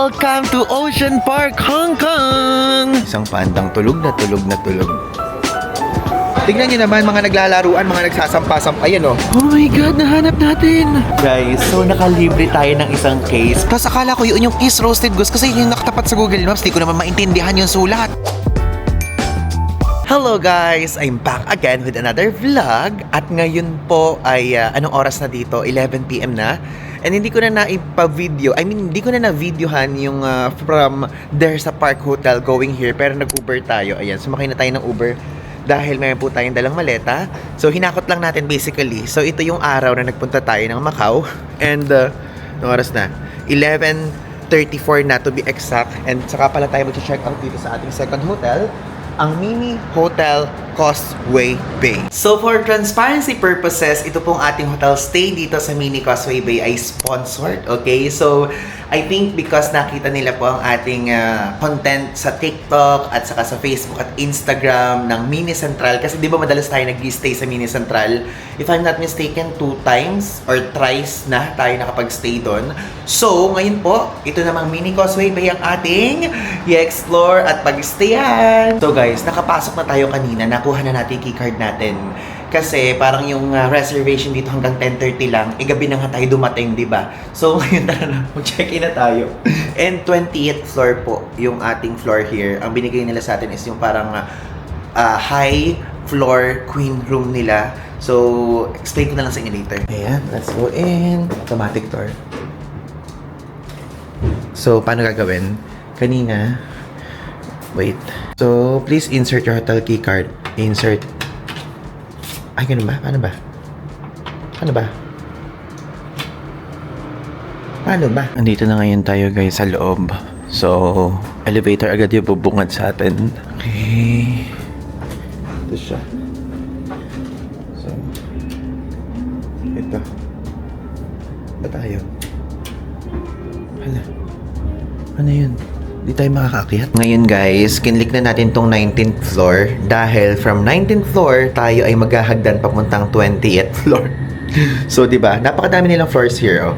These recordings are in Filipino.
Welcome to Ocean Park, Hong Kong! Isang pandang tulog na tulog na tulog. Tignan nyo naman mga naglalaruan, mga nagsasampa-sampa. Ayan oh. Oh my God, nahanap natin. Guys, so nakalibre tayo ng isang case. Tapos akala ko yun yung Kiss Roasted Goose kasi yung nakatapat sa Google Maps. Di ko naman maintindihan yung sulat. Hello guys! I'm back again with another vlog. At ngayon po ay anong oras na dito? 11 PM na. And hindi ko na naipa-video. Hindi ko na na-videohan yung from there sa Park Hotel going here. Pero nag-Uber tayo. Ayan, sumakay na tayo ng Uber. Dahil mayroon po tayong dalang maleta. So, hinakot lang natin basically. So, ito yung araw na nagpunta tayo ng Macau. And, anong oras na? 11:34 na to be exact. And saka pala tayo mag-check out dito sa ating second hotel. Ang Mini Hotel Causeway Bay. So for transparency purposes, ito pong ating hotel stay dito sa Mini Causeway Bay ay sponsored. Okay? So I think because nakita nila po ang ating content sa TikTok at saka sa Facebook at Instagram ng Mini Central. Kasi di ba madalas tayo nag-stay sa Mini Central? If I'm not mistaken, 2 times or thrice na tayo nakapag-stay doon. So ngayon po, ito namang Mini Causeway Bay ang ating i-explore at pag-stayan. So guys, nakapasok na tayo kanina. Nakuha na natin yung keycard natin. Kasi parang yung reservation dito hanggang 10:30 lang. Gabi na nga tayo dumating, di ba? So ngayon tara na, mag-check-in na tayo. And 20th floor po yung ating floor here. Ang binigay nila sa atin is yung parang high floor queen room nila. So, explain ko na lang sa inyo later. Ayan, let's go in. Automatic door. So, paano gagawin? Kanina, wait. So, please insert your hotel key card. Insert. Ay, ganun ba? Paano ba? Paano ba? Paano ba? Andito na ngayon tayo guys sa loob. So, elevator agad yung bubungad sa atin. Okay. Ito siya. So, ito. Ba tayo? Hala. Ano yun? Di tayo makakaakyat. Ngayon guys, kinlik na natin tong 19th floor dahil from 19th floor tayo ay maghahagdan papuntang 20th floor. So, di ba? Napakadami nilang floors here, oh.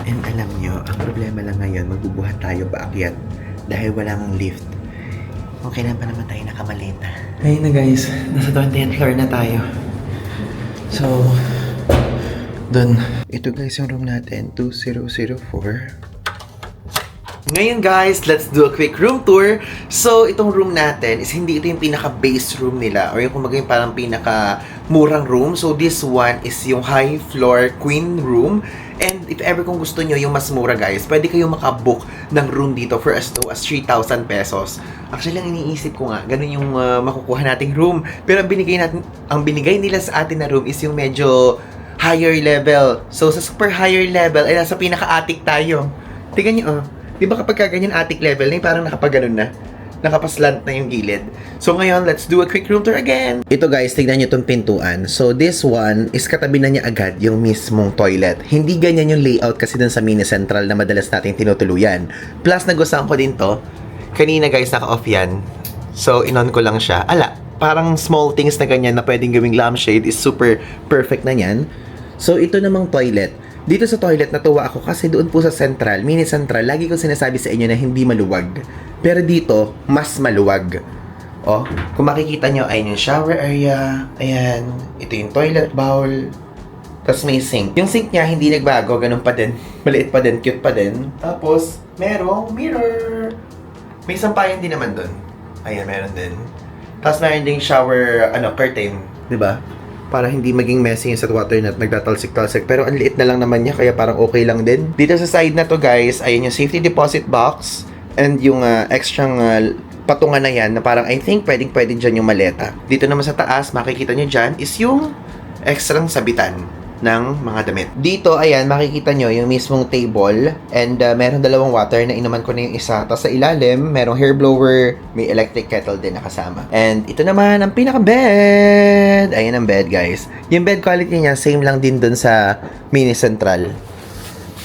And alam nyo, ang problema lang ngayon, magbubuhat tayo paakyat dahil wala nang lift. Okay lang pa naman tayo nakamaleta. Ayun na guys, nasa 20th floor na tayo. So, dun. Ito guys yung room natin, 2004. Ngayon guys, let's do a quick room tour. So, itong room natin is hindi ito yung pinaka-base room nila or yung kumbaga yung parang pinaka-murang room. So, this one is yung high floor queen room. And if ever kung gusto nyo yung mas mura guys, pwede kayong makabook ng room dito for as low as 3,000 pesos. Actually, lang iniisip ko nga, ganun yung makukuha nating room. Pero ang binigay nila sa atin na room is yung medyo higher level. So, sa super higher level, ay nasa pinaka-attic tayo. Tingnan nyo, oh. Di ba kapag ganyan attic level na parang nakapaganon na? Nakapaslant na yung gilid. So ngayon, let's do a quick room tour again. Ito guys, tignan nyo itong pintuan. So this one is katabi na niya agad yung mismong toilet. Hindi ganyan yung layout kasi dun sa Mini Central na madalas natin tinutuluyan. Plus, nagustuhan ko din to. Kanina guys, naka-off yan. So, in-on ko lang siya. Ala, parang small things na ganyan na pwedeng gawing lampshade is super perfect na yan. So, ito namang toilet. Dito sa toilet, natuwa ako kasi doon po sa Central, Mini Central, lagi kong sinasabi sa inyo na hindi maluwag. Pero dito, mas maluwag. Oh, kung makikita nyo, ayun yung shower area. Ayan, ito yung toilet bowl. Tapos may sink. Yung sink niya, hindi nagbago, ganun pa din. Maliit pa din, cute pa din. Tapos, merong mirror. May sampayan din naman doon. Ayan, meron din. Tapos meron ding shower, curtain. Diba? Para hindi maging messy sa water na nagtatalsik-talsik. Pero ang liit na lang naman niya, kaya parang okay lang din. Dito sa side na to guys, ayun yung safety deposit box. And yung extra patungan na yan, na parang I think pwedeng dyan yung maleta. Dito naman sa taas, makikita nyo dyan, is yung extra sabitan ng mga damit. Dito, ayan, makikita nyo yung mismong table. And meron dalawang water na inuman ko na yung isa. Tapos sa ilalim, merong hair blower, may electric kettle din nakasama. And ito naman ang pinaka-bed. Ayan ang bed, guys. Yung bed quality niya, same lang din dun sa Mini Central.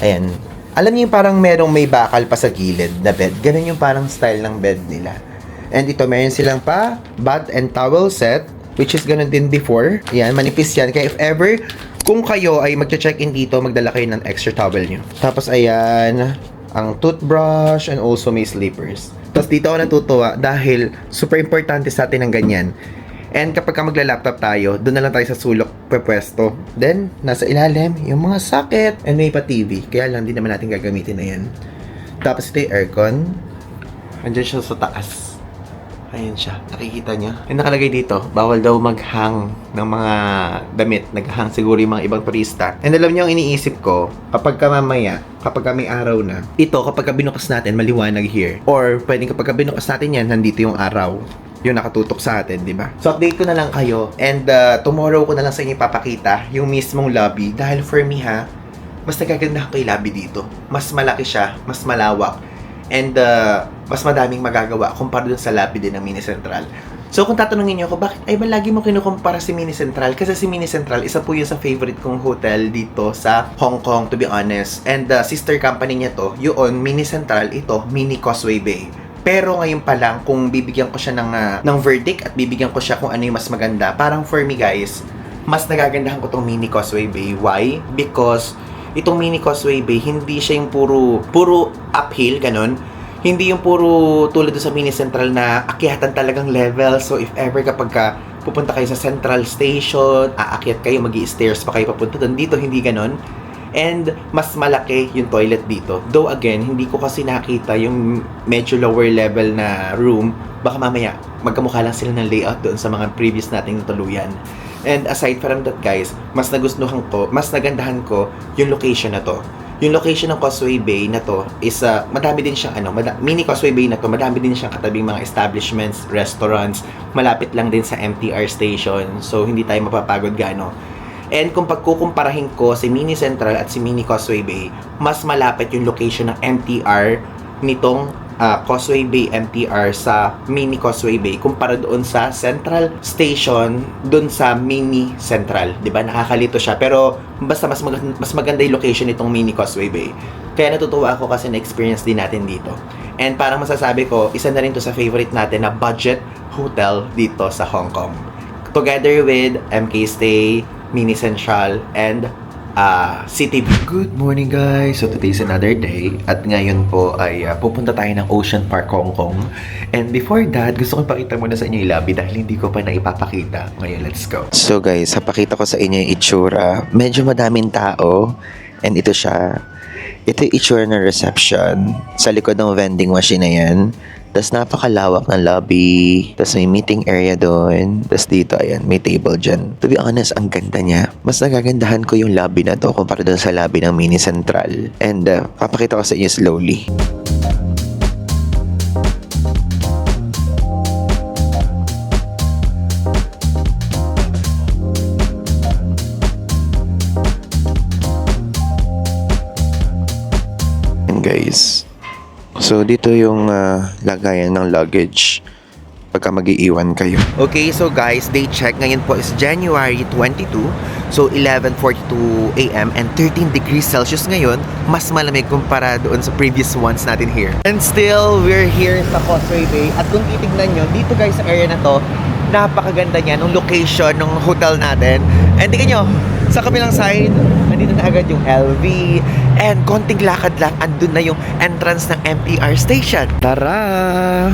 Ayan. Alam niyo yung parang merong may bakal pa sa gilid na bed. Ganun yung parang style ng bed nila. And ito, meron silang pa bath and towel set, which is ganun din before. Ayan, manipis yan. Kaya if ever kung kayo ay magche-check-in dito, magdala kayo ng extra towel nyo. Tapos, ayan, ang toothbrush, and also may slippers. Tapos dito ako natutuwa dahil super importante sa atin ang ganyan. And kapag ka magla-laptop tayo, doon na lang tayo sa sulok pwesto. Then, nasa ilalim, yung mga socket, and may pa TV. Kaya lang, di naman natin gagamitin na yan. Tapos ito yung aircon. Andiyan siya sa taas. Ayan siya. Nakikita niyo? And nakalagay dito, bawal daw maghang ng mga damit. Naghang siguro yung mga ibang turista. And alam niyo ang iniisip ko, kapag ka mamaya, kapag ka may araw na, ito kapag ka binukas natin, maliwanag here. Or pwedeng kapag ka binukas natin yan, nandito yung araw. Yung nakatutok sa atin, di ba? So, update ko na lang kayo. And tomorrow ko na lang sa inyo ipapakita yung mismong lobby. Dahil for me ha, mas nagagandahan ko yung lobby dito. Mas malaki siya, mas malawak. And mas madaming magagawa kumpara dun sa lobby din ng Mini Central. So, kung tatanungin niyo ako, bakit ay ba lagi mo kinukumpara si Mini Central? Kasi si Mini Central, isa po yun sa favorite kong hotel dito sa Hong Kong, to be honest. And sister company niya to, yun, Mini Central, ito, Mini Causeway Bay. Pero ngayon pa lang, kung bibigyan ko siya ng verdict at bibigyan ko siya kung ano yung mas maganda, parang for me guys, mas nagagandahan ko tong Mini Causeway Bay. Why? Because itong Mini Causeway Bay, hindi siya yung puro uphill, ganun. Hindi yung puro tulad sa Mini Central na akyatan talagang level. So if ever kapag pupunta kayo sa Central Station, aakyat kayo, magi-stairs pa kayo papunta doon. Dito hindi ganun. And mas malaki yung toilet dito. Though again, hindi ko kasi nakita yung medyo lower level na room. Baka mamaya, magkamukha lang sila ng layout doon sa mga previous nating tuluyan. And aside from that guys, mas nagustuhan ko, mas nagandahan ko yung location na to. Yung location ng Causeway Bay na to is madami din siyang Mini Causeway Bay na to, madami din siyang katabing mga establishments, restaurants, malapit lang din sa MTR station. So hindi tayo mapapagod gaano. And kung pagkukumparahin ko si Mini Central at si Mini Causeway Bay, mas malapit yung location ng MTR nitong Causeway Bay MTR sa Mini Causeway Bay kumpara doon sa Central Station doon sa Mini Central, 'di ba? Nakakalito siya pero basta mas maganda yung location nitong Mini Causeway Bay. Kaya natutuwa ako kasi na-experience din natin dito. And parang masasabi ko, isa na rin to sa favorite natin na budget hotel dito sa Hong Kong. Together with MK Stay, Mini Central, and City View. Good morning guys! So today's another day at ngayon po ay pupunta tayo ng Ocean Park, Hong Kong. And before that, gusto ko ipakita muna sa inyo yung lobby dahil hindi ko pa naipapakita. Ngayon, let's go. So guys, papakita ko sa inyo yung itsura. Medyo madaming tao and ito siya. Ito yung itsura ng reception. Sa likod ng vending machine na yan. Tapos napakalawak ng lobby. Tapos may meeting area doon. Tapos dito, ayan, may table dyan. To be honest, ang ganda niya. Mas nagagandahan ko yung lobby na to kumpara doon sa lobby ng Mini Central. And papakita ko sa inyo slowly. And guys, so, dito yung lagayan ng luggage pagka mag-iiwan kayo. Okay, so guys, day check. Ngayon po is January 22. So, 11:42 a.m. and 13 degrees Celsius ngayon. Mas malamig kumpara doon sa previous ones natin here. And still, we're here sa Causeway Bay. At kung titignan nyo, dito guys, sa area na to, napakaganda niya nung location ng hotel natin. And tingnan nyo, sa kabilang side, nandito na agad yung LV. And konting lakad lang, andun na yung entrance ng MTR station. Tara!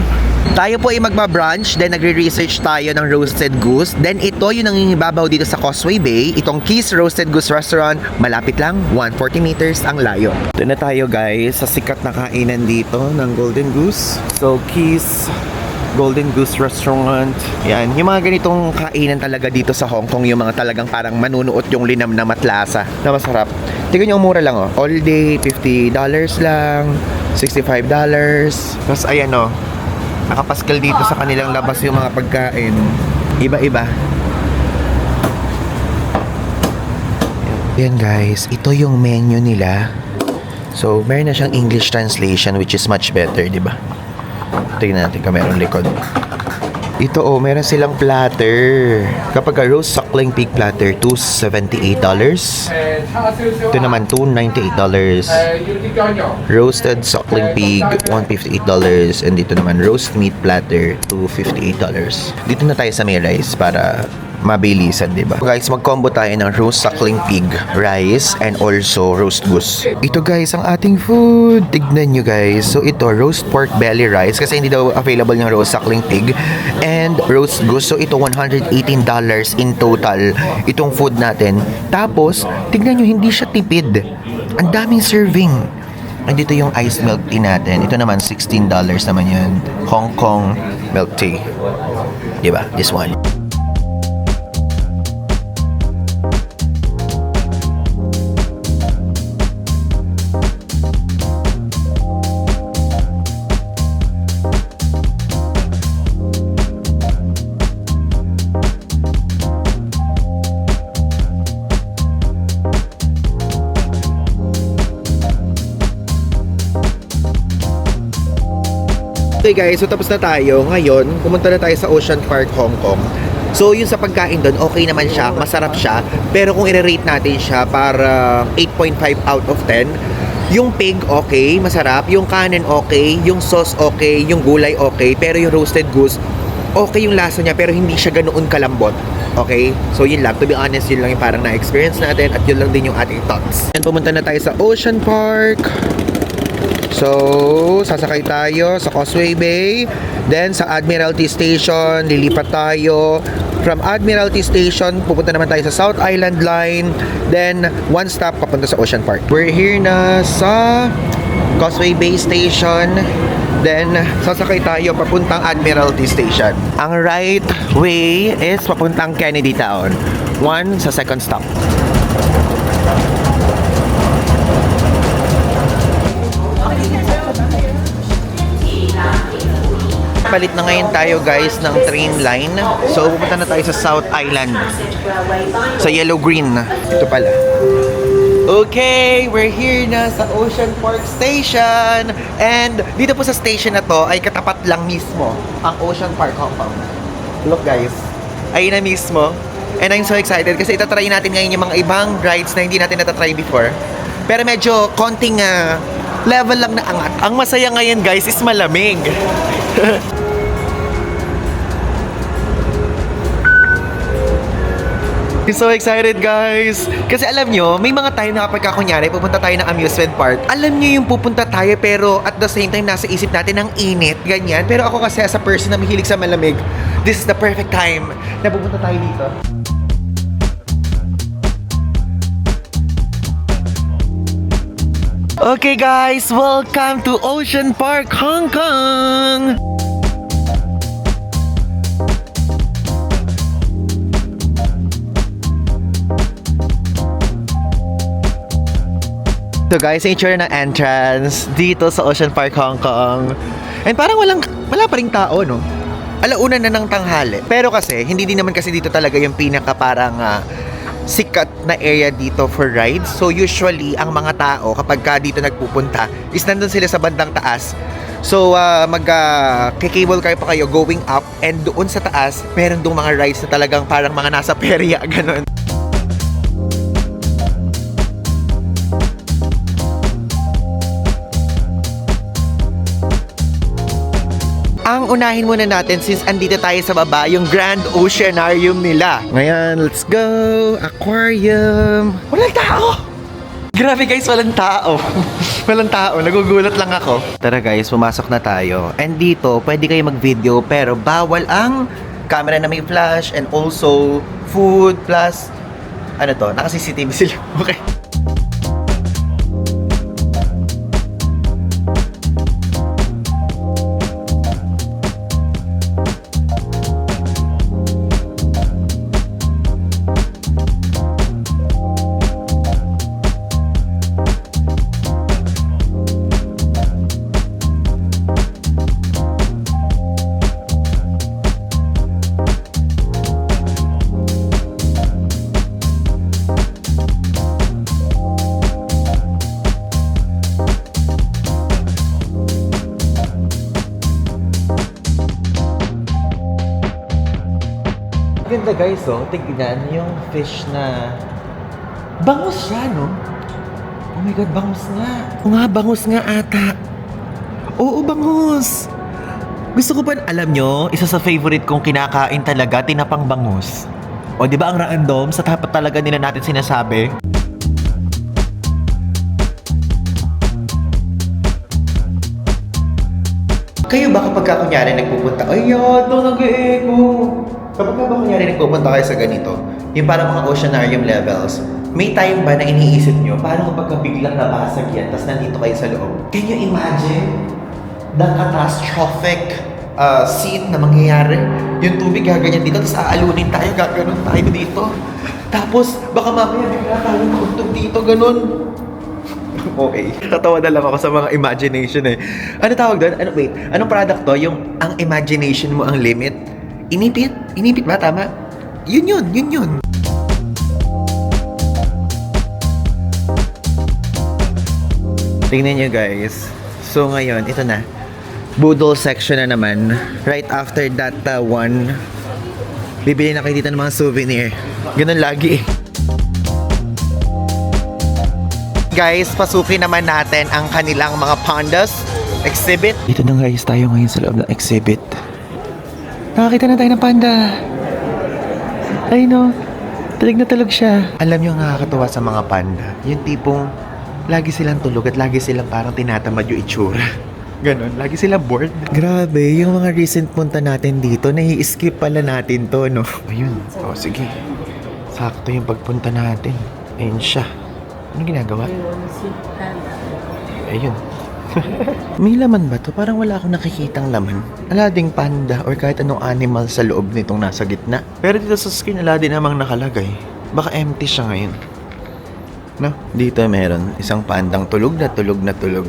Tayo po ay magba-brunch, then nagre-research tayo ng roasted goose. Then ito yung nangingibabaw dito sa Causeway Bay. Itong Keys Roasted Goose Restaurant, malapit lang, 140 meters ang layo. Doon na tayo guys sa sikat na kainan dito ng Golden Goose. So Keys Golden Goose Restaurant. Yan, yung mga ganitong kainan talaga dito sa Hong Kong, yung mga talagang parang manunuot yung linam na matlasa na masarap. Tignan nyo, ang mura lang oh. All day, $50 lang, $65. Tapos ayan oh, nakapaskal dito sa kanilang labas yung mga pagkain. Iba-iba. Yan guys, ito yung menu nila. So, meron na siyang English translation which is much better, di ba? Tingnan natin kung meron likod. Ito oh, meron silang platter. Kapag roast suckling pig platter, $278. Ito naman, $298. Roasted suckling pig, $158. And dito naman, roast meat platter, $258. Dito na tayo sa may rice para mabilisan, diba? Guys, mag-combo tayo ng roast suckling pig, rice, and also roast goose. Ito guys, ang ating food. Tignan nyo guys. So ito, roast pork belly rice kasi hindi daw available yung roast suckling pig and roast goose. So ito, $118 in total itong food natin. Tapos, tignan nyo, hindi siya tipid. Ang daming serving. And dito yung iced milk tea natin. Ito naman, $16 naman yun. Hong Kong milk tea. Diba? This one. Okay guys, so tapos na tayo. Ngayon, pumunta na tayo sa Ocean Park, Hong Kong. So yun sa pagkain doon, okay naman siya, masarap siya. Pero kung i-rate natin siya para 8.5 out of 10, yung pig okay, masarap. Yung kanin okay, yung sauce okay, yung gulay okay. Pero yung roasted goose, okay yung lasa niya pero hindi siya ganoon kalambot. Okay? So yun lang, to be honest, yun lang yung parang na-experience natin at yun lang din yung ating thoughts. And pumunta na tayo sa Ocean Park. So, sasakay tayo sa Causeway Bay. Then, sa Admiralty Station, lilipat tayo. From Admiralty Station, pupunta naman tayo sa South Island Line. Then, one stop, papunta sa Ocean Park. We're here na sa Causeway Bay Station. Then, sasakay tayo papuntang Admiralty Station. Ang right way is papuntang Kennedy Town. One sa second stop. Palit na ngayon tayo guys ng train line. So pupunta na tayo sa South Island. Sa Yellow Green. Ito pala. Okay, we're here na sa Ocean Park Station. And dito po sa station na to ay katapat lang mismo ang Ocean Park Hong Kong. Look guys. Ayun na mismo. And I'm so excited kasi itatry natin ngayon yung mga ibang rides na hindi natin natatry before. Pero medyo konting level lang na angat. Ang masaya ngayon guys is malamig. I'm so excited guys! Kasi alam nyo, may mga time na kapag kunyari pupunta tayo ng amusement park, alam nyo yung pupunta tayo pero at the same time nasa isip natin ang init, ganyan. Pero ako kasi as a person na mahilig sa malamig, this is the perfect time na pupunta tayo dito. Okay guys, welcome to Ocean Park, Hong Kong! So guys, yung itsura ng entrance dito sa Ocean Park, Hong Kong. And parang wala pa ring tao, no? Alauna na ng tanghali. Pero kasi, hindi din naman kasi dito talaga yung pinaka parang sikat na area dito for rides. So usually, ang mga tao kapag dito nagpupunta is nandun sila sa bandang taas. So mag-cable car pa kayo going up and doon sa taas, meron doon mga rides na talagang parang mga nasa perya, ganun. Ang unahin muna natin since andito tayo sa baba, yung Grand Oceanarium nila. Ngayon, let's go! Aquarium! Walang tao! Grabe guys, walang tao. Walang tao, nagugulat lang ako. Tara guys, pumasok na tayo. And dito, pwede kayo mag-video pero bawal ang camera na may flash and also food plus ano to, naka-CCTV sila. Okay. Ganda guys, oh. Tignan yung fish na bangus siya, no? Oh my God, bangus nga. Oo nga, bangus nga ata. Oo, bangus. Gusto ko pa, alam nyo, isa sa favorite kong kinakain talaga, tinapang bangus. O, di ba ang random? Sa tapat talaga nila natin sinasabi. Kayo ba kapag kunyari nagpupunta, ayan, nag-e-echo. Kapag ba kunyari nagpupunta kayo sa ganito, yung parang mga oceanarium levels, may time ba na iniisip nyo, paano kapag biglang nabasag yan, tapos nandito kayo sa loob? Can you imagine the catastrophic scene na mangyayari? Yung tubig gaganyan dito, tapos aalunin tayo, gaganon tayo dito. Tapos, baka mamaya bigla tayo makuntog dito, ganon. Okay. Tatawa na lang ako sa mga imagination eh. Ano tawag doon? Wait. Anong product to? Yung ang imagination mo ang limit? Inipit? Inipit ba? Tama? Yun. Tingnan nyo guys. So ngayon, ito na. Boodle section na naman. Right after that one, bibili na kayo dito ng mga souvenir. Ganun lagi eh. Guys, pasukin naman natin ang kanilang mga pandas exhibit. Dito na guys, tayo ngayon sa loob ng exhibit. Nakakita na tayo ng panda. Ay no, tulog na tulog siya. Alam nyo ang nakakatawa sa mga panda, yung tipong lagi silang tulog at lagi silang parang tinatamad yung itsura. Ganon, lagi silang bored. Grabe, yung mga recent punta natin dito, nai-skip pala natin to, no? Ayun, sige. Sakto yung pagpunta natin. Ayun siya. Anong ginagawa? Ayun. May laman ba to? Parang wala akong nakikitang laman. Ala ding panda or kahit anong animal sa loob nitong nasa gitna. Pero dito sa screen, ala din namang nakalagay. Baka empty siya ngayon. No? Dito meron isang pandang tulog na tulog na tulog.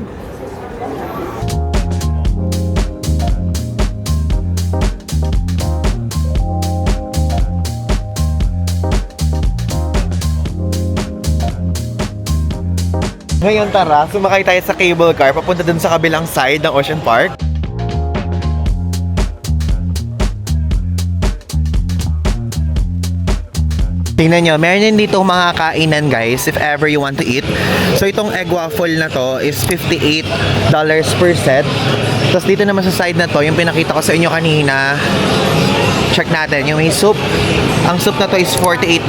Ngayon tara, sumakay tayo sa cable car papunta dun sa kabilang side ng Ocean Park. Tingnan nyo, meron din dito mga kainan guys if ever you want to eat. So itong egg waffle na to is $58 per set. Tapos dito naman sa side na to, yung pinakita ko sa inyo kanina, check natin, yung may soup. Ang soup na to is $48.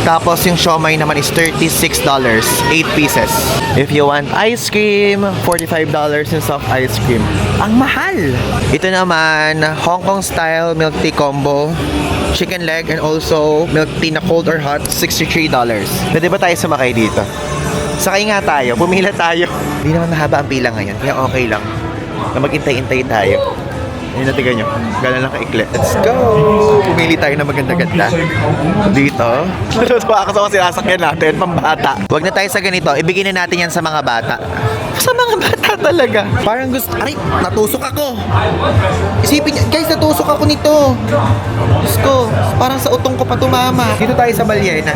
Tapos yung siomai naman is $36, 8 pieces. If you want ice cream, $45 yung soft ice cream. Ang mahal! Ito naman, Hong Kong style milk tea combo, chicken leg, and also milk tea na cold or hot, $63. Pwede ba tayo sumakay dito? Sakay nga tayo, pumila tayo. Hindi naman mahaba ang pila ngayon, kaya okay lang na maghintay-hintay tayo. Ayun na, tignan nyo. Gano'n lang kaikli. Let's go! Pumili tayo ng maganda-ganda. Dito. Natutuwa ako sa mga sinasakyan natin, pambata. Huwag na tayo sa ganito. Ibigin na natin yan sa mga bata. Sa mga bata talaga. Parang gusto... Aray, natusok ako. Isipin niya, guys, natusok ako nito. Diyos ko, parang sa utong ko pa tumama. Dito tayo sa Balyena.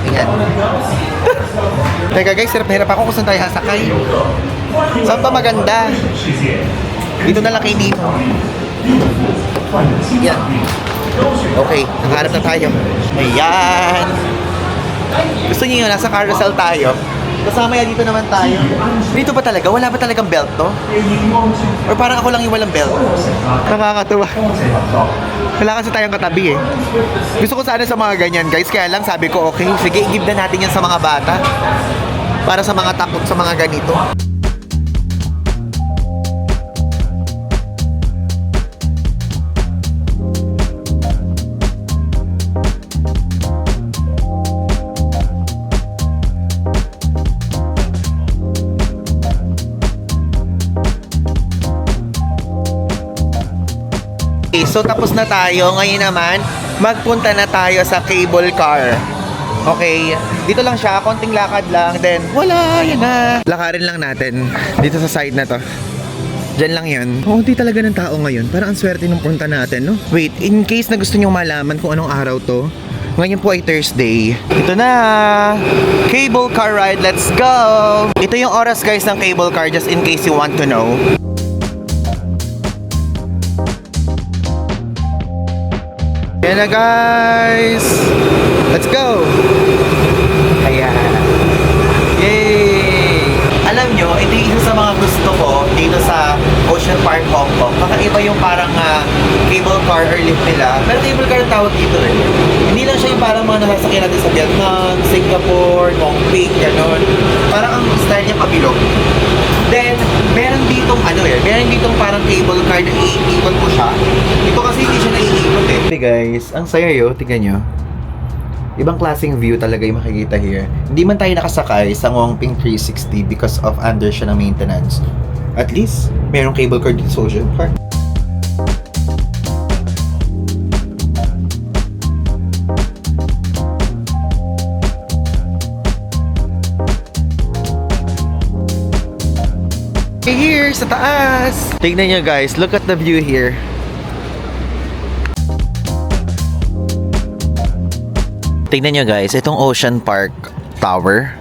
Ayan. Teka guys, hirap ako kung saan tayo sasakay. Saan ba maganda? Dito na lang kay Nino. Yan. Okay, nakaharap na tayo. Ayan. Gusto niyo yun, nasa carousel tayo. Kasama yan, dito naman tayo. Dito ba talaga? Wala ba talagang belt to? Or parang ako lang yung walang belt? Nakakatuwa. Wala kasi tayong katabi eh. Gusto ko sana sa mga ganyan guys, kaya lang sabi ko okay, sige, i-give na natin yan sa mga bata. Para sa mga takot sa mga ganito. Okay, so tapos na tayo. Ngayon naman, magpunta na tayo sa cable car. Okay, dito lang siya, konting lakad lang, then wala, yan na. Lakarin lang natin dito sa side na to. Diyan lang yun. Hindi talaga ng tao ngayon. Parang ang swerte nung punta natin, no? Wait, in case na gusto nyo malaman kung anong araw to, ngayon po ay Thursday. Ito na! Cable car ride, let's go! Ito yung oras guys ng cable car, just in case you want to know. Yan na guys! Let's go! Ayan! Yay! Alam nyo, ito yung isa sa mga gusto ko dito sa Ocean Park, Hong Kong. Kakaiba yung parang cable car or lift nila. Pero cable car ang tawag dito eh. Hindi lang siya yung parang mga nasasakyan natin sa Vietnam, Singapore, Hong Kong, gano'n. Parang ang style niya pabilog. Then, meron ditong parang cable car na iikot mo siya. Ito kasi hindi siya naiikot eh. Hey guys, ang saya yo, tingnan nyo. Ibang klaseng view talaga yung makikita here. Hindi man tayo nakasakay sa Ngongping 360 because of under siya ng maintenance. At least, merong cable car dito sa Ocean Park. Here, sa taas! Tignan nyo guys, look at the view here. Tignan nyo guys, itong Ocean Park Tower.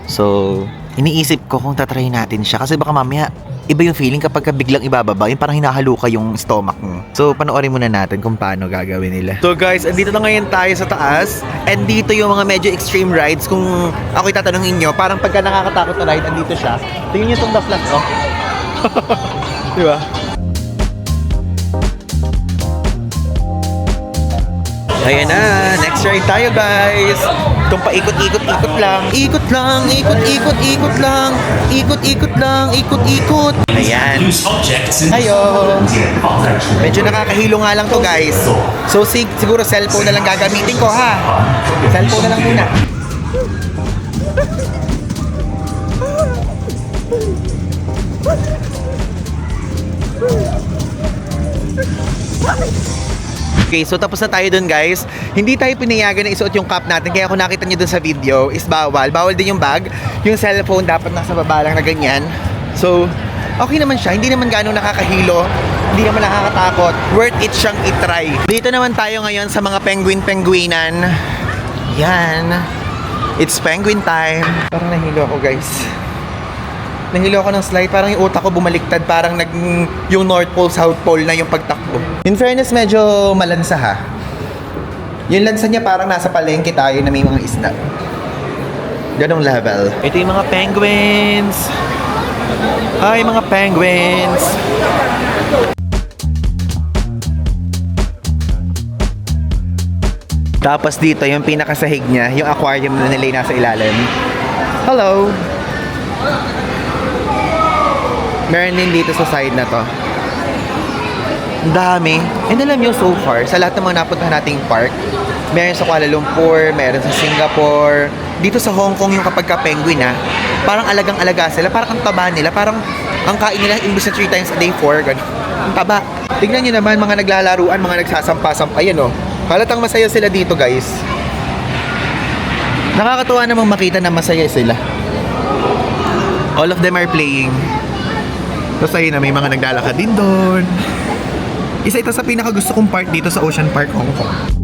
So, iniisip ko kung tatry natin siya. Kasi baka mamaya, iba yung feeling kapag biglang ibababa. Yung parang hinahaluka yung stomach mo. So, panoorin muna natin kung paano gagawin nila. So guys, andito na ngayon tayo sa taas. And dito yung mga medyo extreme rides. Kung ako'y tatanungin nyo, parang pagka nakakatakot na ride, andito siya. Tingnan nyo itong the flat, oh. Diba? Ayan na, next ride tayo guys. Itong paikot-ikot-ikot lang. Ikot lang, ikot-ikot-ikot lang. Ikot-ikot lang, ikot-ikot. Ayan. Ayo. Medyo nakakahilo nga lang to guys. So siguro cellphone na lang gagamitin ko ha. Cellphone na lang muna. Okay, so tapos na tayo dun guys. Hindi tayo pinayagan na isuot yung cap natin. Kaya kung nakita nyo dun sa video is bawal. Bawal din yung bag. Yung cellphone dapat nasa baba lang na ganyan. So, okay naman siya. Hindi naman gano'ng nakakahilo. Hindi naman nakakatakot. Worth it siyang itry. Dito naman tayo ngayon sa mga penguin-penguinan. Yan. It's penguin time. Parang nahilo ako guys. Nahilo ako ng slide, parang yung utak ko bumaliktad, parang yung North Pole, South Pole na yung pagtakbo. In fairness, medyo malansa ha. Yung lansa niya parang nasa palengke tayo na may mga isda. Ganong level. Ito yung mga penguins. Hi mga penguins. Tapos dito yung pinakasahig niya, yung aquarium na nilay nasa ilalim. Hello! Meron din dito sa side na to. Ang dami. And alam nyo, so far, sa lahat ng mga napuntahan nating park, meron sa Kuala Lumpur, meron sa Singapore, dito sa Hong Kong yung kapag ka-penguin ha, parang alagang-alaga sila, parang ang taba nila, parang ang kain nila imbis na 3 times a day, 4, ganun. Ang taba. Tignan nyo naman, mga naglalaruan, mga nagsasampa-sampa, ayan o. Halatang masaya sila dito guys. Nakakatuwa namang makita na masaya sila. All of them are playing. Tapos ayun na, may mga naglalakad din doon. Isa ito sa pinakagusto kong part dito sa Ocean Park, Hong Kong.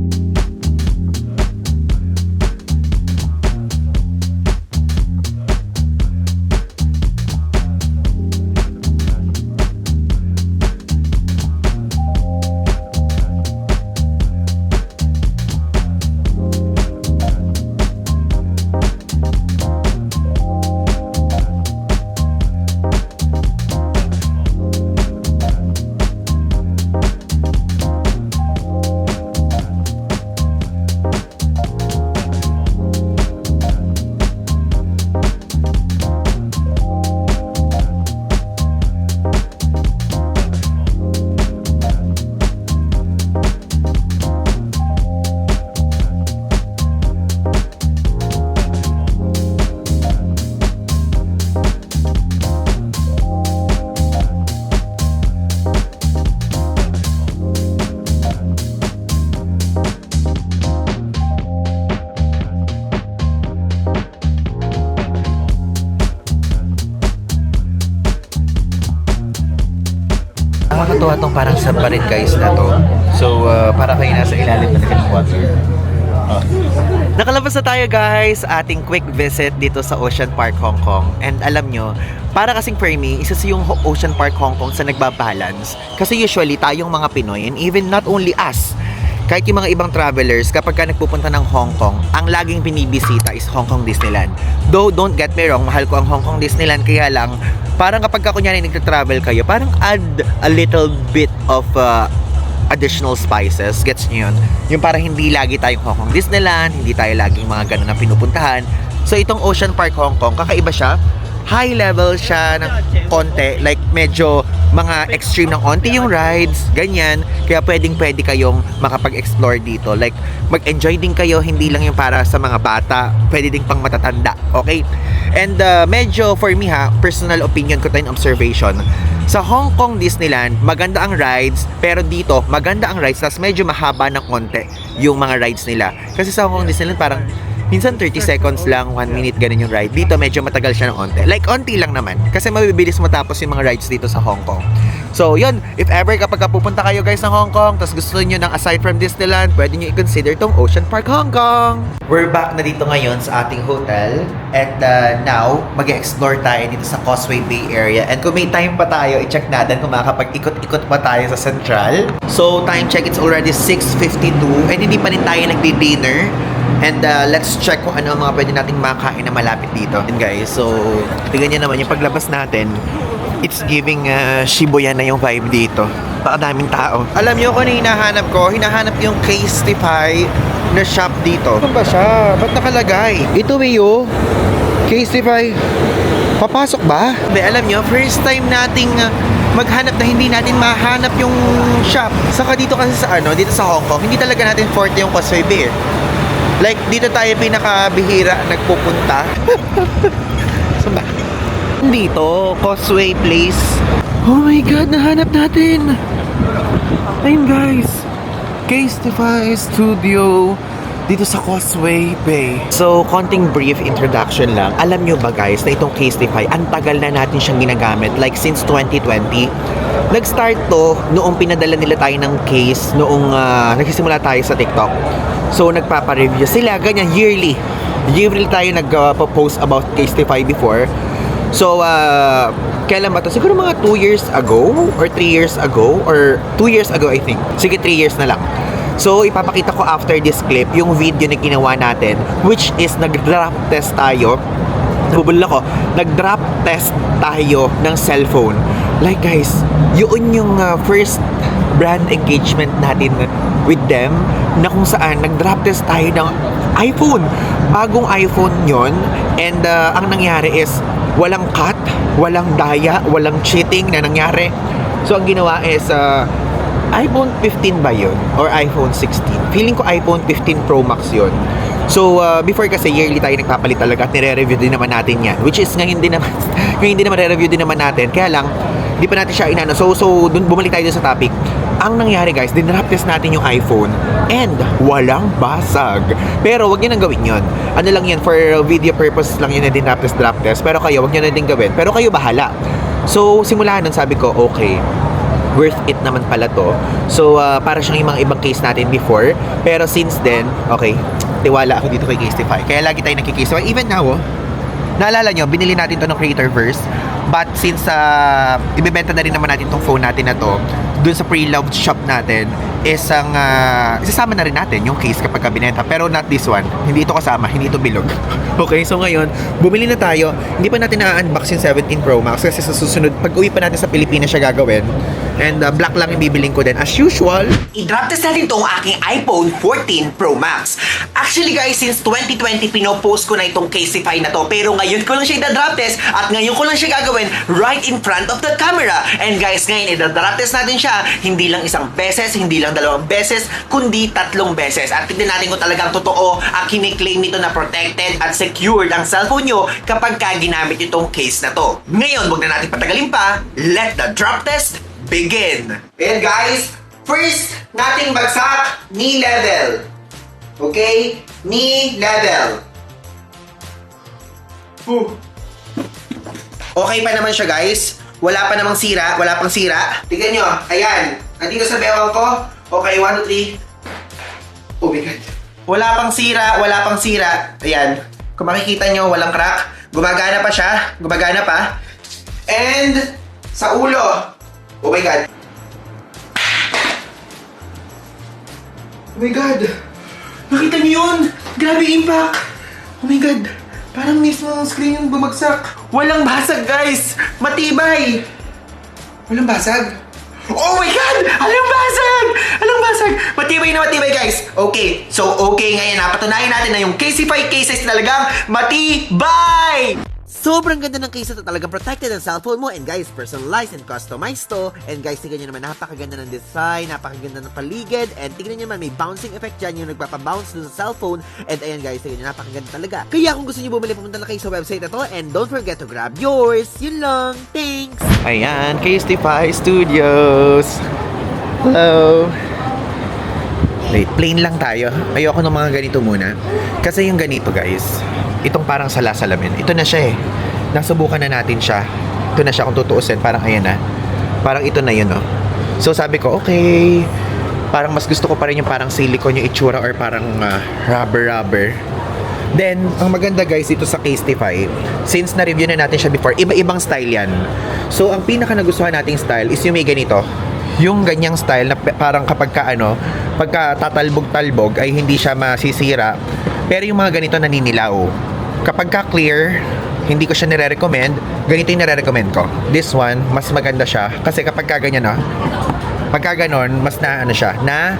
Nakakatuwa tong parang submarine guys na to. So, para kayo nasa ilalim na ng water. Nakalabas na tayo guys sa ating quick visit dito sa Ocean Park Hong Kong. And alam nyo, para kasing for me, isa sa yung Ocean Park Hong Kong sa nagbabalance. Kasi usually tayong mga Pinoy, and even not only us, kahit yung mga ibang travelers, kapag ka nagpupunta ng Hong Kong, ang laging binibisita is Hong Kong Disneyland. Though, don't get me wrong, mahal ko ang Hong Kong Disneyland, kaya lang, parang kapag ka kunyari nagta-travel kayo, parang add a little bit of additional spices. Gets nyo yun? Yung para hindi lagi tayong Hong Kong Disneyland, hindi tayo laging mga ganun na pinupuntahan. So itong Ocean Park Hong Kong, kakaiba siya. High level siya ng konti, like medyo mga extreme ng konti yung rides, ganyan. Kaya pwedeng-pwede kayong makapag-explore dito. Like, mag-enjoy din kayo, hindi lang yung para sa mga bata, pwede din pang matatanda, okay? And medyo, for me personal opinion ko tayo, observation. Sa Hong Kong Disneyland, maganda ang rides, pero dito, maganda ang rides, tas medyo mahaba ng konti yung mga rides nila. Kasi sa Hong Kong Disneyland, parang minsan 30 seconds lang, 1 minute, ganun yung ride. Dito, medyo matagal siya ng onte. Like, onti lang naman. Kasi mabibilis matapos yung mga rides dito sa Hong Kong. So, yun. If ever kapag pupunta kayo guys ng Hong Kong, tapos gusto nyo ng aside from Disneyland, pwede nyo i-consider tong Ocean Park Hong Kong. We're back na dito ngayon sa ating hotel. And now, mag-explore tayo dito sa Causeway Bay area. And kung may time pa tayo, i-check natin kung makakapag-ikot-ikot pa tayo sa Central. So, time check, it's already 6:52. And hindi pa rin tayo nagdi-dinner. And let's check kung ano ang mga pwede nating makain na malapit dito. And guys, so tingnan niyo naman yung paglabas natin. It's giving Shibuya na yung vibe dito. Pakadaming tao. Alam niyo kung ano hinahanap ko? Hinahanap yung Casetify na shop dito. Ano ba siya? Ba't nakalagay? Ito Weo. Casetify. Papasok ba? Alam niyo, first time nating maghanap na hindi natin mahanap yung shop. Saka dito kasi sa dito sa Hong Kong, hindi talaga natin forte yung Causeway Bay. Like, dito tayo pinakabihira nagpupunta. Saan ba? Dito, Causeway Place. Oh my God, nahanap natin! Ayun guys. Casetify Studio dito sa Causeway Bay. So, konting brief introduction lang. Alam nyo ba guys, na itong Casetify, ang tagal na natin siyang ginagamit. Like, since 2020. Nag-start to noong pinadala nila tayo ng case, noong nagsisimula tayo sa TikTok. So, nagpapa-review sila, ganyan, yearly. Yearly tayo nag-post about Casetify before. So, kailan ba to? Siguro mga 2 years ago or 3 years ago or 2 years ago, I think. Sige, 3 years na lang. So, ipapakita ko after this clip yung video na ginawa natin, which is nag-drop test tayo. Nabubulol ako. Nag-drop test tayo ng cellphone. Like guys, yun yung first brand engagement natin with them, na kung saan nag-drop test tayo ng iPhone. Bagong iPhone yon. And ang nangyari is walang cut, walang daya, walang cheating na nangyari. So ang ginawa is iPhone 15 ba yun? Or iPhone 16? Feeling ko iPhone 15 Pro Max yun. So, before kasi yearly tayo nagpapalit talaga at nire-review din naman natin yan. Which is ngayon din naman, ngayon din naman nire-review din naman natin. Kaya lang, di pa natin siya inano. So dun, bumalik tayo dun sa topic. Ang nangyari guys, dinrap test natin yung iPhone and walang basag. Pero wag niyo nang gawin yun. Ano lang yan, for video purpose lang yun na dinrap test, drop test. Pero kayo, wag niyo na din gawin. Pero kayo bahala. So, simula nun sabi ko, okay, worth it naman pala to. So, para siyang yung mga ibang case natin before. Pero since then, okay, tiwala ako dito kay Casetify. Kaya lagi tayo nagki-Casetify. Even now, naalala nyo, binili natin to ng Creatorverse. But since ibebenta na rin naman natin tong phone natin na to dun sa pre-loved shop natin, isang isasama na rin natin yung case kapag binenta. Pero not this one. Hindi ito kasama, hindi ito bilog. Okay, so ngayon, bumili na tayo. Hindi pa natin na-unbox yung 17 Pro Max kasi sa susunod, pag uwi pa natin sa Pilipinas siya gagawin. And black lang yung bibiling ko din. As usual, i-drop test natin tong aking iPhone 14 Pro Max. Actually guys, since 2020, pinopost ko na itong Casetify na to. Pero ngayon ko lang siya i-drop test at ngayon ko lang siya gagawin right in front of the camera. And guys, ngayon i-drop test natin siya. Hindi lang isang beses, hindi lang dalawang beses, kundi 3 beses. At tignan natin kung talagang totoo ang kiniklaim nito na protected at secured ang cellphone nyo kapag ginamit itong case na to. Ngayon, huwag na natin patagalin pa. Let the drop test begin! Ayan guys, first nating bagsak, knee level. Okay? Knee level. Okay pa naman siya guys. Wala pa namang sira, wala pang sira. Tignan nyo, ayan. Nandito sa bewang ko. Okay, 1, 2, 3. Oh my God. Wala pang sira, wala pang sira. Ayan. Kung makikita nyo, walang crack. Gumagana pa siya. Gumagana pa. And sa ulo. Oh my God. Oh my God. Nakita niyo yun? Grabe impact. Oh my God. Parang mismo ang screen yung bumagsak. Walang basag guys. Matibay. Walang basag. Oh my God! Alang basag! Alang basag! Matibay na matibay, guys. Okay. So, okay ngayon. Napatunayan natin na yung Casetify cases talagang matibay! Sobrang ganda ng case na talagang protected ang cellphone mo. And guys, personalized and customized to. And guys, tignan nyo naman, napakaganda ng design, napakaganda ng paligid. And tignan nyo naman, may bouncing effect dyan, yung nagpapabounce dun sa cellphone. And ayan guys, tignan nyo, napakaganda talaga. Kaya kung gusto nyo bumili, pumunta na kayo sa website na to. And don't forget to grab yours. Yun lang. Thanks! Ayan, Casetify Studios. Hello! Wait, plain lang tayo. Ayoko ng mga ganito muna. Kasi yung ganito guys, itong parang salasalamin. Ito na siya eh. Nasubukan na natin siya. Ito na siya kung tutuusin. Parang ayan na. Parang ito na yun oh. So sabi ko, okay. Parang mas gusto ko pa rin yung parang silicone yung itsura or parang rubber. Then, ang maganda guys dito sa Casetify, since na-review na natin siya before, iba-ibang style yan. So, ang pinaka nagustuhan nating style is yung may ganito. Yung ganyang style na parang kapag pagka tatalbog-talbog ay hindi siya masisira. Pero yung mga ganito naninilaw. Kapag ka clear, hindi ko siya nire-recommend. Ganito yung nire-recommend ko. This one, mas maganda siya. Kasi kapag ka ganyan pagka ganon, mas na siya, na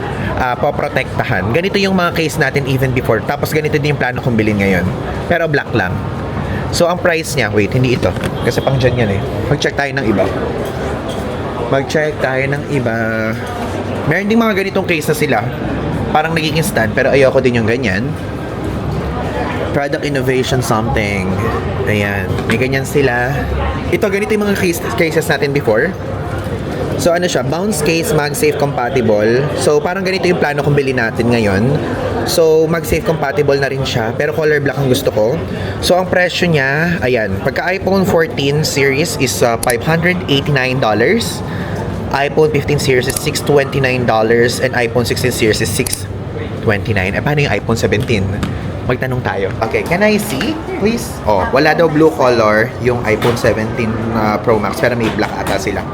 poprotektahan. Ganito yung mga case natin even before. Tapos ganito din yung plano kong bilhin ngayon. Pero black lang. So ang price niya, wait, hindi ito. Kasi pang dyan yan eh. Mag-check tayo ng iba. Meron ding mga ganitong case na sila. Parang nagiging stand, pero ayoko din yung ganyan. Product innovation something. Ayan. May ganyan sila. Ito, ganito yung mga cases natin before. So, ano siya? Bounce case, MagSafe compatible. So, parang ganito yung plano kong bilhin natin ngayon. So, MagSafe compatible na rin siya. Pero color black ang gusto ko. So, ang presyo niya, ayan. Pagka iPhone 14 series is $589. iPhone 15 series is $629. And iPhone 16 series is $629. Eh, paano yung iPhone 17? Magtanong tayo. Okay, can I see, please? Oh, wala daw blue color yung iPhone 17 Pro Max, pero may black ata sila.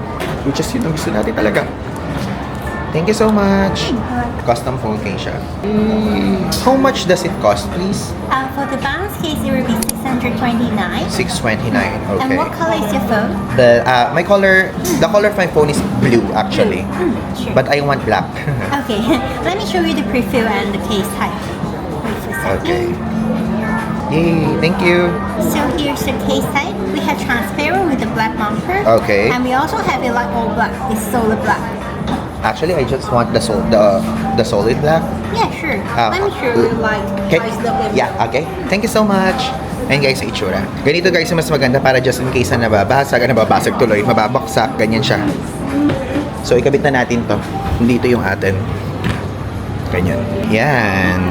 Which is yun ang gusto natin talaga. Thank you so much. Custom phone case siya. How much does it cost, please? For the bounce case, it will be $629. $629, okay. And what color is your phone? The color of my phone is blue, actually. Sure. But I want black. Okay, let me show you the preview and the case type. Wait for a second. Okay. Yay, thank you. So here's the case type. We have transparent with the black bumper. Okay. And we also have it like all black. It's solid black. Actually, I just want the solid black. Yeah, sure. Let me show you like Okay. how it's looking. Yeah, okay. Thank you so much. And guys, sa itsura. Ganito guys, yung mas maganda para just in case na nababasag tuloy, mababaksak, ganyan siya. So, ikabit na natin to. Dito yung atin. Ganyan. Yan.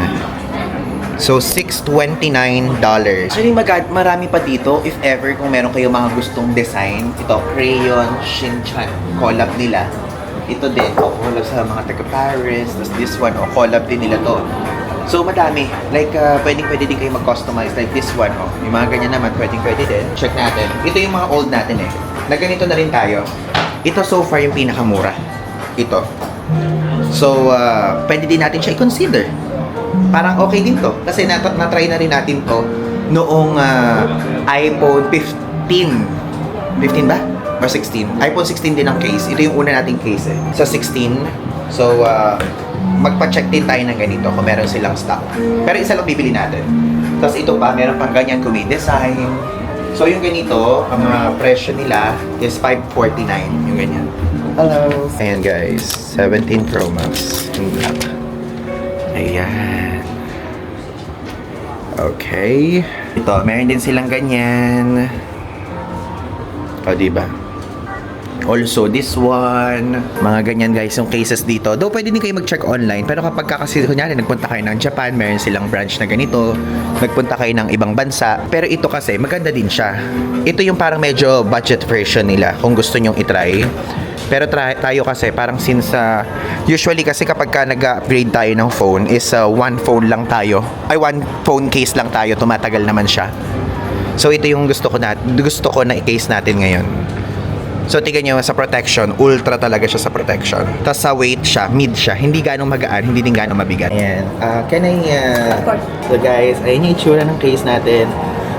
So, $629. Actually, marami pa dito. If ever, kung meron kayo mga gustong design, ito, Crayon Shinchan. Collab nila. Ito din, collab sa mga taga-Paris. Tapos this one, collab din nila to. So, madami. Like, pwede din kayo mag-customize. Like this one, yung mga ganyan naman, pwede din. Check natin. Ito yung mga old natin eh. Na ganito na rin tayo. Ito so far yung pinakamura. Ito. So, pwede din natin siya i-consider. Parang okay din to. Kasi na-try na rin natin to noong iPhone 15. 15 ba? Or 16? iPhone 16 din ang case. Ito yung una nating case eh. Sa 16. So, magpa-check din tayo ng ganito kung meron silang stock. Pero isa lang bibili natin. Tapos ito pa, meron pang ganyan kung may design. So, yung ganito, ang presyo nila is $549. Yung ganyan. Hello! Ayan guys, 17 Pro Max. Yung black. Ayan. Okay. Ito, meron din silang ganyan. O, diba? Also, this one. Mga ganyan guys, yung cases dito. Though, pwede din kayo mag-check online. Pero kapag kasi, kunyari, nagpunta kayo ng Japan, meron silang branch na ganito. Nagpunta kayo ng ibang bansa. Pero ito kasi, maganda din siya. Ito yung parang medyo budget version nila, kung gusto nyong itry. Pero tayo kasi, parang since, usually kasi kapag ka nag-upgrade tayo ng phone, is one phone lang tayo. Ay, one phone case lang tayo. Tumatagal naman siya. So, ito yung gusto ko na i-case natin ngayon. So, tignan nyo sa protection, ultra talaga siya sa protection. Tapos sa weight siya, mid siya. Hindi ganong magaan, hindi din ganong mabigat. Ayan. Can I, so guys, ayun yung itsura ng case natin.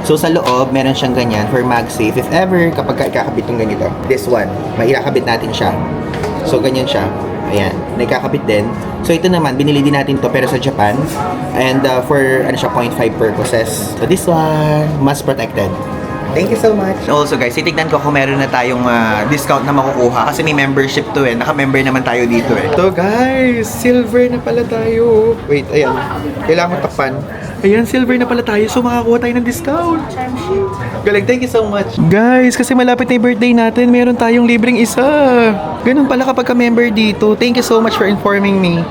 So, sa loob, meron siyang ganyan for MagSafe. If ever, kapag kakabit yung ganito, this one, mailakabit natin siya. So, ganyan siya. Ayan, nakakabit din. So, ito naman, binili din natin to pero sa Japan. And for, ano siya, 0.5 purposes. So, this one, mas protected. Thank you so much. Also guys, titignan ko kung meron na tayong discount na makukuha kasi may membership to eh. Naka-member naman tayo dito eh. So guys, silver na pala tayo. Wait, ayan. Kailangan ko takpan. Ayan, silver na pala tayo. So makakuha tayo ng discount. Galing, thank you so much. Guys, kasi malapit na yung birthday natin, meron tayong libreng isa. Ganun pala kapag ka-member dito. Thank you so much for informing me.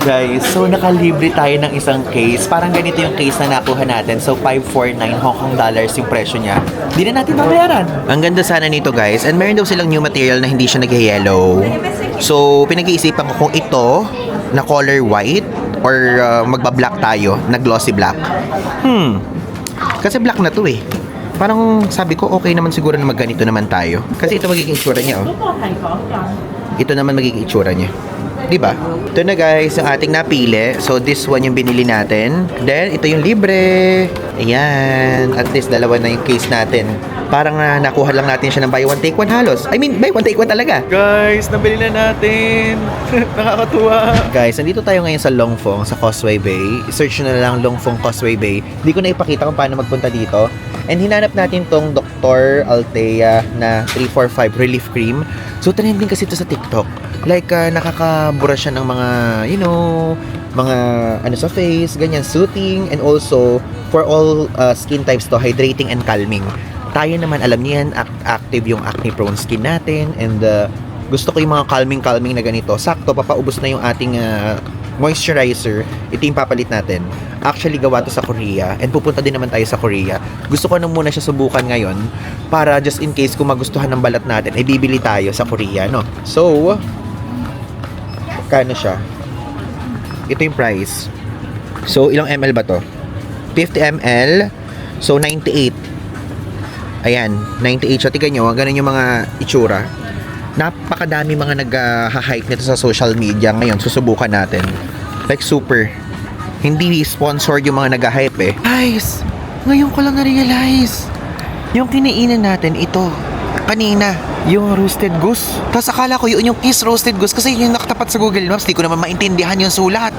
Guys, so nakalibre tayo ng isang case. Parang ganito yung case na nakuha natin. So 549 Hong Kong dollars yung presyo niya. Hindi na natin mabayaran. Ang ganda sana nito guys. And meron daw silang new material na hindi siya nag-yellow. So pinag-iisipan ko kung ito na color white or magba-black tayo na glossy black. Kasi black na to eh. Parang sabi ko okay naman siguro na magganito naman tayo. Kasi ito magiging itsura niya oh. Ito naman magiging itsura niya. Diba? Ito na guys, yung ating napili. So, this one yung binili natin. Then, ito yung libre. Ayan. At least, dalawa na yung case natin. Parang nakuha lang natin siya ng buy one, take one halos. I mean, buy one, take one talaga. Guys, nabili na natin. Nakakatuwa. Guys, nandito tayo ngayon sa Longfong, sa Causeway Bay. Search na lang Longfong Causeway Bay. Hindi ko na ipakita kung paano magpunta dito. And hinanap natin tong Dr. Althea na 345 Relief Cream. So, trending kasi ito sa TikTok. Like, nakakabura siya ng mga, you know, mga ano sa face, ganyan, soothing, and also, for all skin types to, hydrating and calming. Tayo naman, alam niyo yan, active yung acne-prone skin natin, and gusto ko yung mga calming na ganito. Sakto, papaubos na yung ating moisturizer. Ito yung papalit natin. Actually, gawa to sa Korea, and pupunta din naman tayo sa Korea. Gusto ko na muna siya subukan ngayon, para just in case kung magustuhan ng balat natin, ay bibili tayo sa Korea, no? So, kano siya? Ito yung price. So, ilang ml ba to? 50 ml. So, 98. Ayan, 98. So, tignan nyo, ganun yung mga itsura. Napakadami mga nag-hype nito sa social media. Ngayon, susubukan natin. Like, super. Hindi sponsored yung mga nag-hype eh. Guys, ngayon ko lang na-realize. Yung kinainan natin, ito. Kanina, yung roasted goose. Tapos akala ko yun yung Kiss roasted goose kasi yun yung nakatapat sa Google Maps. Di ko naman maintindihan yung sulat.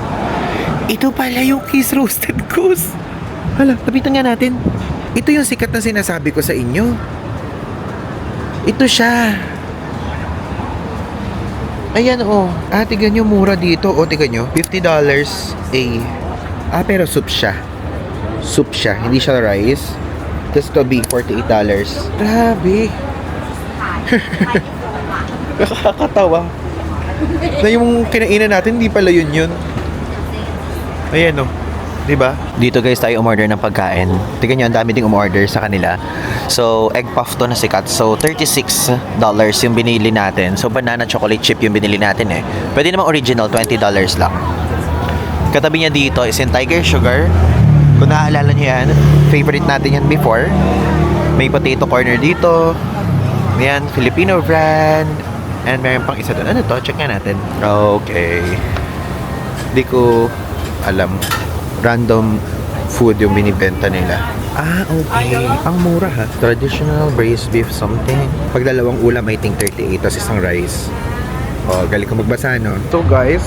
Ito pala yung Kiss roasted goose. Hala, tapitan nga natin. Ito yung sikat na sinasabi ko sa inyo. Ito siya. Ayan oh. Tigan nyo, mura dito. Tigan nyo, $50 pero soup siya. Soup siya, hindi siya rice. This to be $48. Grabe. Nakakatawa. Na yung kinainan natin, hindi pala yun. Ayan o. Diba? Dito guys, tayo umorder ng pagkain. Tignan nyo, ang dami ding umorder sa kanila. So, egg puff to na sikat. So, $36 yung binili natin. So, banana chocolate chip yung binili natin eh. Pwede naman original, $20 lang. Katabi niya dito is yung Tiger Sugar. Kung naaalala nyo yan, favorite natin yan before. May potato corner dito. Yan, Filipino brand. And meron pang isa doon. Ano to? Check nga natin. Okay. Di ko alam. Random food yung binibenta nila. Okay. Ang mura ha. Traditional braised beef something. Pag dalawang ulam, I think 38. Tapos isang rice. Galing ka magbasa, no? So guys,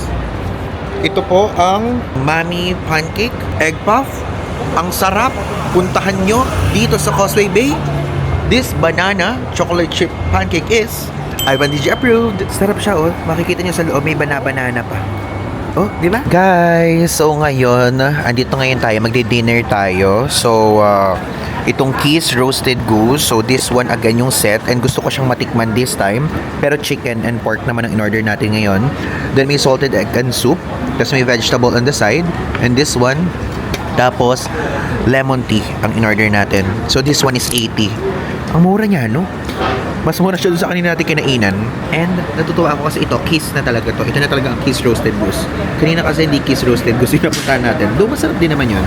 ito po ang Mami Pancake Egg Puff. Ang sarap. Puntahan nyo dito sa Causeway Bay. This banana chocolate chip pancake is Ivan DJ approved. Sarap siya oh. Makikita niyo sa loob may banana pa. Oh, di ba? Guys, so ngayon, andito ngayon tayo, magdi-dinner tayo. So, itong Kiss roasted goose. So, this one again yung set and gusto ko siyang matikman this time. Pero chicken and pork naman ang in-order natin ngayon. Then may salted egg and soup. Tapos may vegetable on the side. And this one, tapos lemon tea ang in-order natin. So, this one is 80. Ang mura niya, no? Mas mura siya doon sa kanina natin kinainan. And natutuwa ako kasi ito, Kiss na talaga to. Ito na talaga ang Kiss roasted goose. Kanina kasi hindi Kiss roasted goose yung napuntahan natin. Doon masarap din naman yun.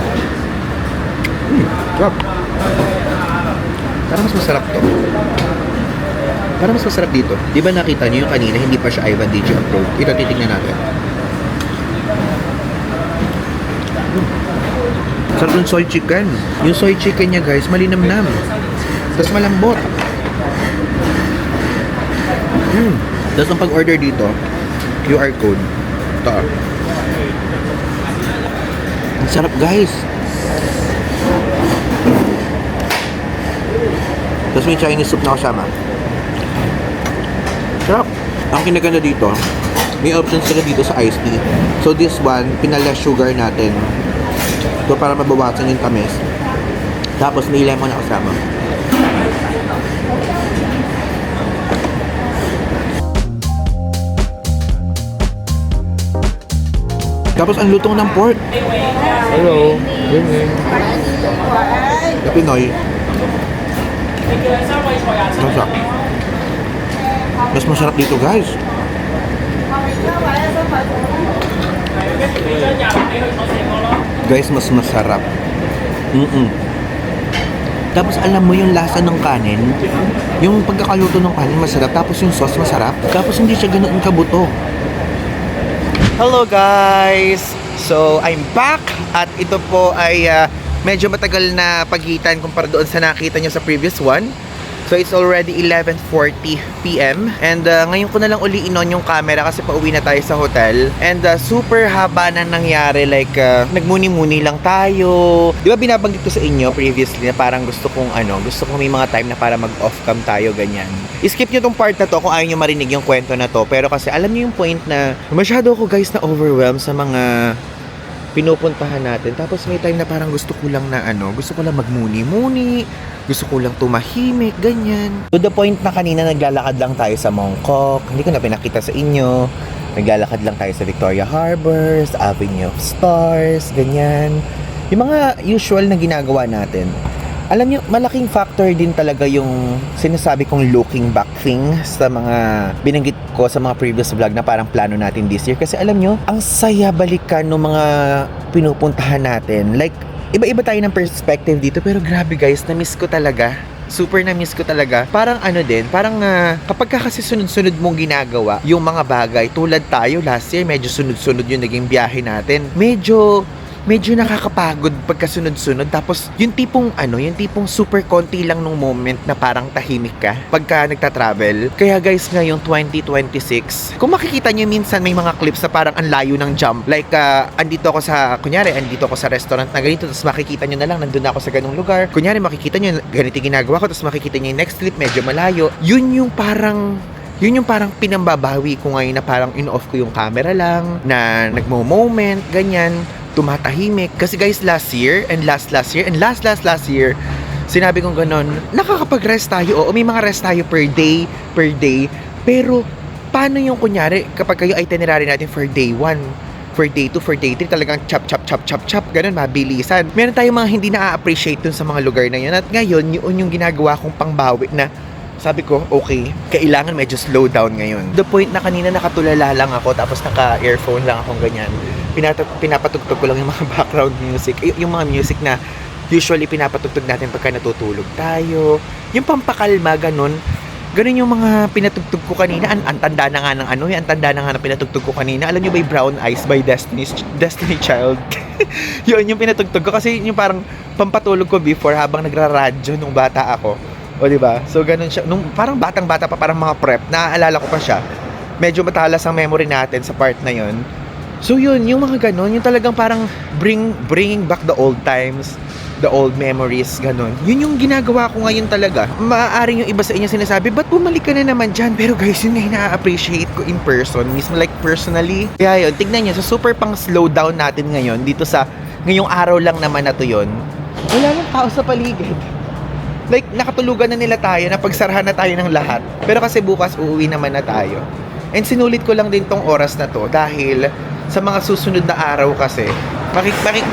Sarap. Parang mas masarap to. Parang mas masarap dito. Di ba nakita niyo yung kanina, hindi pa siya Ivan DJ approved. Ito, titignan natin. Sarap yung soy chicken. Yung soy chicken niya guys, malinamnam. Tapos malambot. Tapos ang pag-order dito, QR code. Ito. Ang sarap guys. Tapos may Chinese soup na kasama. Sarap. Ang kinaganda dito, may options sila dito sa iced tea. So this one, pinala sugar natin. So para mabawasan yung tamis. Tapos may lemon na kasama. Tapos ang lutong ng pork. Hello. Na Pinoy. Masarap. Mas masarap dito guys. Guys, mas masarap. Tapos alam mo yung lasa ng kanin, yung pagkakaluto ng kanin masarap, tapos yung sauce masarap, tapos hindi siya ganoon kabuto. Hello guys! So, I'm back at ito po ay medyo matagal na pagitan kumpara doon sa nakita nyo sa previous one. So, it's already 11:40 PM and ngayon ko na lang uli inon yung camera kasi pauwi na tayo sa hotel. And super haba na nangyari, like nagmuni-muni lang tayo. Di ba binabanggit ko sa inyo previously na parang gusto kong may mga time na para mag-off cam tayo, ganyan. I-skip nyo tong part na to kung ayaw nyo marinig yung kwento na to. Pero kasi alam nyo yung point na masyado ako guys na overwhelmed sa mga pinupuntahan natin. Tapos may time na parang gusto ko lang magmuni-muni, gusto ko lang tumahimik, ganyan. To the point na kanina naglalakad lang tayo sa Mongkok, hindi ko na pinakita sa inyo. Naglalakad lang tayo sa Victoria Harbor, sa Avenue of Stars, ganyan. Yung mga usual na ginagawa natin. Alam niyo, malaking factor din talaga yung sinasabi kong looking back thing sa mga binanggit ko sa mga previous vlog na parang plano natin this year. Kasi alam niyo, ang saya balikan ng mga pinupuntahan natin. Like, iba-iba tayo ng perspective dito, pero grabe guys, na-miss ko talaga. Super na-miss ko talaga. Parang kapag kasi sunod-sunod mong ginagawa yung mga bagay, tulad tayo last year, medyo sunod-sunod yung naging biyahe natin. Medyo nakakapagod pagkasunod-sunod. Tapos yung tipong super konti lang nung moment na parang tahimik ka pagka nagta-travel. Kaya guys, ngayong 2026, kung makikita nyo minsan may mga clips na parang ang layo ng jump. Like, andito ako sa restaurant na ganito, tapos makikita nyo na lang, nandun ako sa ganung lugar. Kunyari, makikita nyo, ganito ginagawa ko, tapos makikita nyo yung next clip, medyo malayo. Yun yung parang pinambabawi ko ngayon na parang in-off ko yung camera lang, na nagmo-moment, ganyan, tumatahimik. Kasi guys, last year, last year, sinabi kong ganun, nakakapag-rest tayo. Oo, may mga rest tayo per day. Pero, paano yung kunyari, kapag kayo itinerary natin for day 1, for day 2, for day 3, talagang chop, ganun, mabilisan. Meron tayong mga hindi na-appreciate dun sa mga lugar na yun. At ngayon, yun yung ginagawa kong pangbawi na sabi ko, okay, kailangan medyo slow down ngayon. The point na kanina nakatulala lang ako, tapos naka-earphone lang akong ganyan. Pinapatugtog ko lang yung mga background music. Yung mga music na usually pinapatugtog natin pagka natutulog tayo. Yung pampakalma, ganun. Ganun yung mga pinatugtog ko kanina. Ang tanda na nga ng pinatugtog ko kanina. Alam nyo ba yung Brown Eyes by Destiny Child? Yun yung pinatugtog ko kasi yung parang pampatulog ko before habang nagraradyo nung bata ako. O diba? So ganun siya. Nung parang batang-bata pa, parang mga prep, naaalala ko pa siya. Medyo matalas ang memory natin sa part na yun. So yun, yung mga ganun, yung talagang parang bringing back the old times, the old memories, ganun. Yun yung ginagawa ko ngayon talaga. Maaaring yung iba sa inyo sinasabi, ba't bumalik ka na naman dyan? Pero guys, yun nga na-appreciate ko in person, mismo like personally. Kaya yun, tignan nyo, sa super pang slow down natin ngayon, dito sa, ngayong araw lang naman na to yun, wala nang tao sa paligid. Like, nakatulugan na nila tayo, napagsarahan na tayo ng lahat. Pero kasi bukas, uuwi naman na tayo. And sinulit ko lang din tong oras na to dahil sa mga susunod na araw kasi,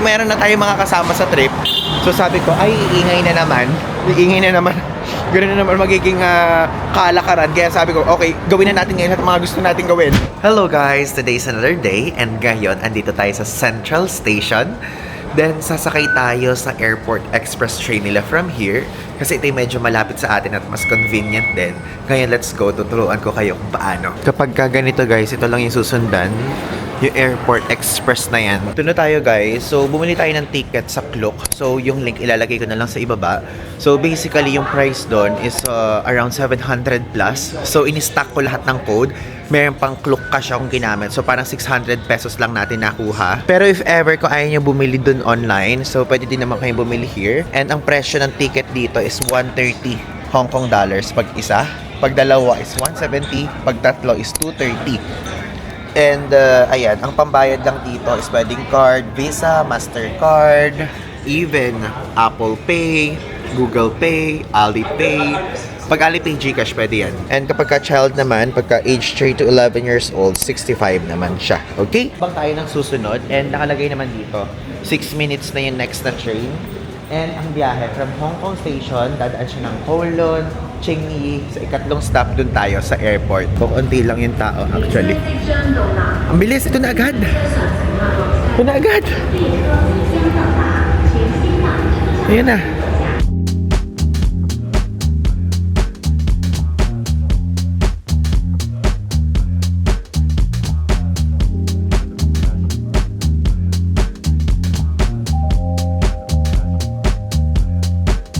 meron na tayo mga kasama sa trip. So sabi ko, ay, iingay na naman. Ganun na naman magiging kalakaran. Kaya sabi ko, okay, gawin na natin ngayon at mga gusto natin gawin. Hello guys, today's another day. And ngayon, andito tayo sa Central Station. Then, sasakay tayo sa airport express train nila from here. Kasi ito medyo malapit sa atin at mas convenient din. Ngayon, let's go. Tuturuan ko kayo kung paano. Kapag ganito guys, ito lang yung susundan. Yung Airport Express na yan. Ito na tayo guys. So, bumili tayo ng ticket sa Klook. So, yung link ilalagay ko na lang sa ibaba. So, basically, yung price doon is around 700 plus. So, in-stack ko lahat ng code. Meron pang Klook cash akong ginamit. So, parang 600 pesos lang natin nakuha. Pero if ever kung ayaw nyo bumili dun online, so pwede din naman kayo bumili here. And ang presyo ng ticket dito is 130 Hong Kong dollars pag isa. Pag dalawa is 170. Pag tatlo is 230. And ayan, ang pambayad lang dito is pwedeng card, Visa, Mastercard, even Apple Pay, Google Pay, Alipay. Pag Alipay, Gcash, pwede yan. And kapag ka-child naman, pagka age 3 to 11 years old, 65 naman siya. Okay? Bang tayo ng susunod and nakalagay naman dito, 6 minutes na yung next na train. And ang biyahe from Hong Kong Station, dadaan siya ng Kowloon, Changi, sa ikatlong stop dun tayo sa airport. Kukunti lang yung tao actually. Ang bilis, ito na agad. Ito na agad. Ayan na.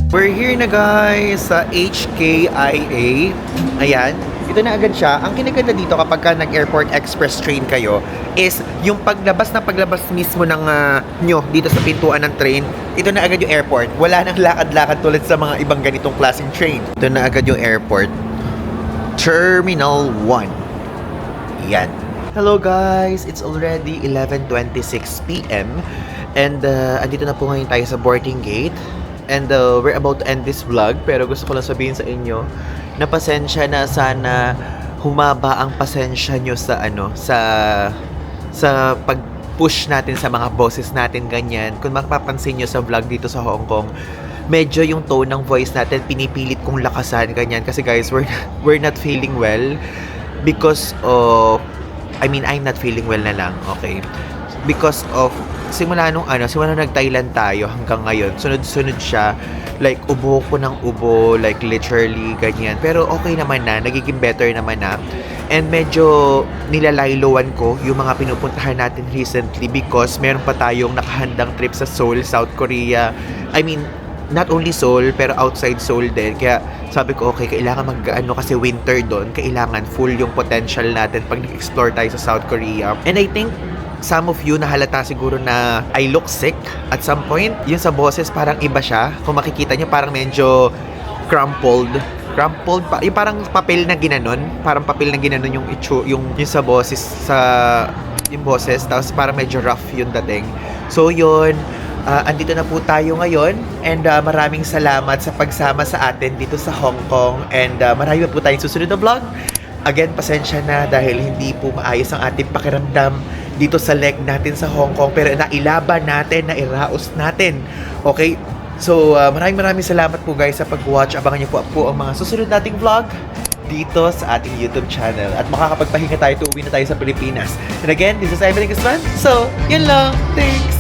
We're here na guys sa HKIA. Ayan. Ito na agad siya. Ang kinaganda dito kapag ka nag-airport express train kayo is yung paglabas mismo ng nyo dito sa pintuan ng train, ito na agad yung airport. Wala nang lakad-lakad tulad sa mga ibang ganitong klaseng train. Ito na agad yung airport. Terminal 1. Yan. Hello guys! It's already 11:26 PM and andito na po ngayon tayo sa boarding gate. And we're about to end this vlog, pero gusto ko lang sabihin sa inyo na pasensya na, sana humaba ang pasensya nyo sa sa pag-push natin sa mga bosses natin ganyan. Kung mapapansin nyo sa vlog dito sa Hong Kong, medyo yung tone ng voice natin pinipilit kong lakasan ganyan kasi guys, we're not feeling well because of I'm not feeling well na lang, okay? Because of simula nung nag-Thailand tayo hanggang ngayon, sunod-sunod siya. Like, ubo ko ng ubo, like literally, ganyan. Pero okay naman na, nagiging better naman na. And medyo nilalaylowan ko yung mga pinupuntahan natin recently because meron pa tayong nakahandang trip sa Seoul, South Korea. Not only Seoul, pero outside Seoul din. Kaya sabi ko, okay, kailangan kasi winter doon. Kailangan full yung potential natin pag nag-explore tayo sa South Korea. And I think some of you nahalata siguro na I look sick at some point. Yung sa boses parang iba siya. Kung makikita nyo parang medyo crumpled pa. Yung parang papel na ginanon. Parang papel na ginanon yung sa boses yung boses. Tapos parang medyo rough yung dating. So yun, andito na po tayo ngayon. And maraming salamat sa pagsama sa atin dito sa Hong Kong. And marami pa po tayong susunod na vlog. Again, pasensya na dahil hindi po maayos ang ating pakiramdam dito sa leg natin sa Hong Kong, pero nailaban natin, nairaos natin. Okay? So, maraming salamat po guys sa pag-watch. Abangan niyo po ang mga susunod nating vlog dito sa ating YouTube channel. At makakapagpahinga tayo, uwi na tayo sa Pilipinas. And again, this is Evelyn Guzman. So, yun lang. Thanks!